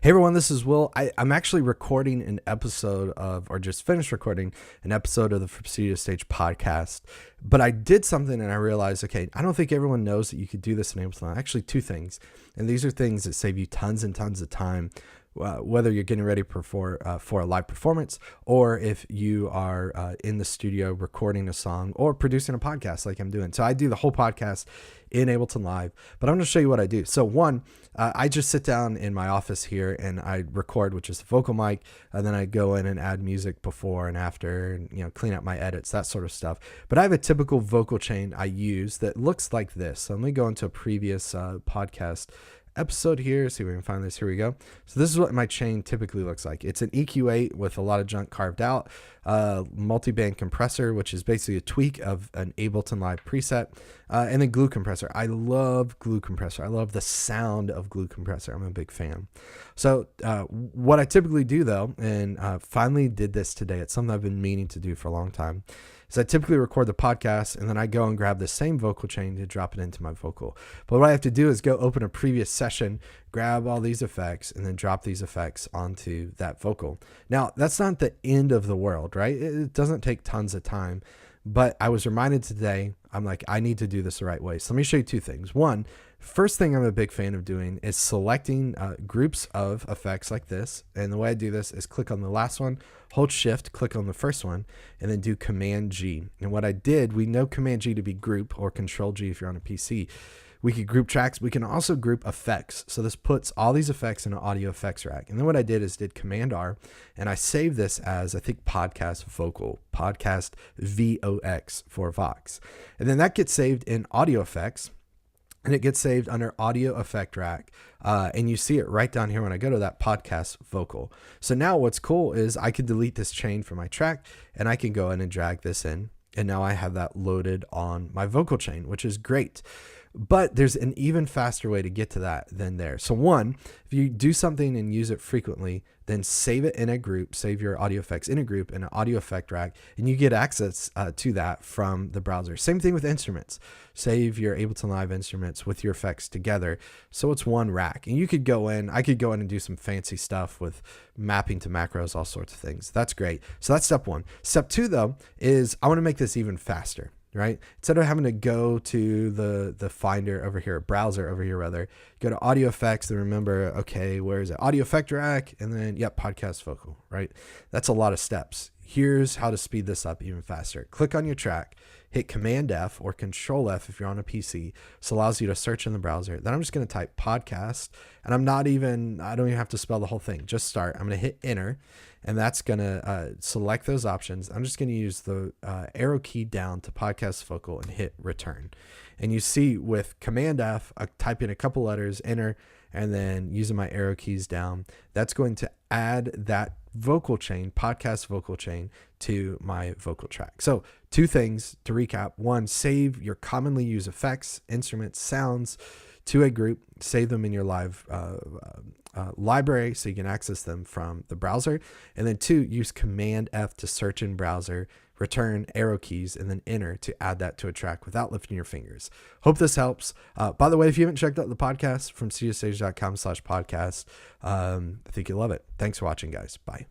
Hey everyone, this is Will. I'm actually recording an episode of, or just finished recording an episode of the From Studio to Stage podcast. But I did something and I realized, okay, I don't think everyone knows that you could do this in Ableton. Actually, two things. And these are things that save you tons and tons of time, whether you're getting ready for a live performance or if you are in the studio recording a song or producing a podcast like I'm doing. So I do the whole podcast in Ableton Live, but I'm going to show you what I do. So one, I just sit down in my office here and I record, which is the vocal mic, and then I go in and add music before and after, and clean up my edits, that sort of stuff. But I have a typical vocal chain I use that looks like this. So let me go into a previous podcast episode here, see if we can find this. Here we go. So this is what my chain typically looks like. It's an EQ8 with a lot of junk carved out, multi-band compressor, which is basically a tweak of an Ableton Live preset, and then glue compressor. I love glue compressor. I love the sound of glue compressor. I'm a big fan. So what I typically do though, and finally did this today, it's something I've been meaning to do for a long time, is I typically record the podcast and then I go and grab the same vocal chain to drop it into my vocal. But what I have to do is go open a previous session, grab all these effects, and then drop these effects onto that vocal. Now, that's not the end of the world, right? It doesn't take tons of time, but I was reminded today, I'm like, I need to do this the right way. So let me show you two things. One, first thing I'm a big fan of doing is selecting groups of effects like this. And the way I do this is click on the last one, hold shift, click on the first one, and then do Command G. And what I did, we know Command G to be group, or Control G if you're on a PC. We could group tracks. We can also group effects. So this puts all these effects in an audio effects rack. And then what I did is did Command R, and I saved this as, I think, podcast vocal, podcast VOX for Vox. And then that gets saved in audio effects, and it gets saved under audio effect rack. And you see it right down here when I go to that podcast vocal. So now what's cool is I can delete this chain from my track and I can go in and drag this in. And now I have that loaded on my vocal chain, which is great. But there's an even faster way to get to that than there. So one, if you do something and use it frequently, then save it in a group, save your audio effects in a group in an audio effect rack, and you get access to that from the browser. Same thing with instruments. Save your Ableton Live instruments with your effects together. So it's one rack, and you could go in, I could go in and do some fancy stuff with mapping to macros, all sorts of things. That's great. So that's step one. Step two though, is I want to make this even faster. Right? Instead of having to go to the finder over here, browser over here rather, go to audio effects, then remember, okay, where is it? Audio effect rack, and then, yep, podcast vocal, right? That's a lot of steps. Here's how to speed this up even faster. Click on your track, hit Command F or Control F if you're on a PC. This allows you to search in the browser. Then I'm just going to type podcast, and I don't even have to spell the whole thing. Just start. I'm going to hit enter, and that's going to select those options. I'm just going to use the arrow key down to podcast vocal and hit return. And you see with Command F, I type in a couple letters, enter, and then using my arrow keys down, that's going to add that vocal chain, podcast vocal chain, to my vocal track. So two things to recap. One, save your commonly used effects, instruments, sounds to a group, save them in your live library so you can access them from the browser. And then two, use Command F to search in browser, return, arrow keys, and then enter to add that to a track without lifting your fingers. Hope this helps. By the way, if you haven't checked out the podcast from studiostage.com/podcast, I think you'll love it. Thanks for watching, guys. Bye.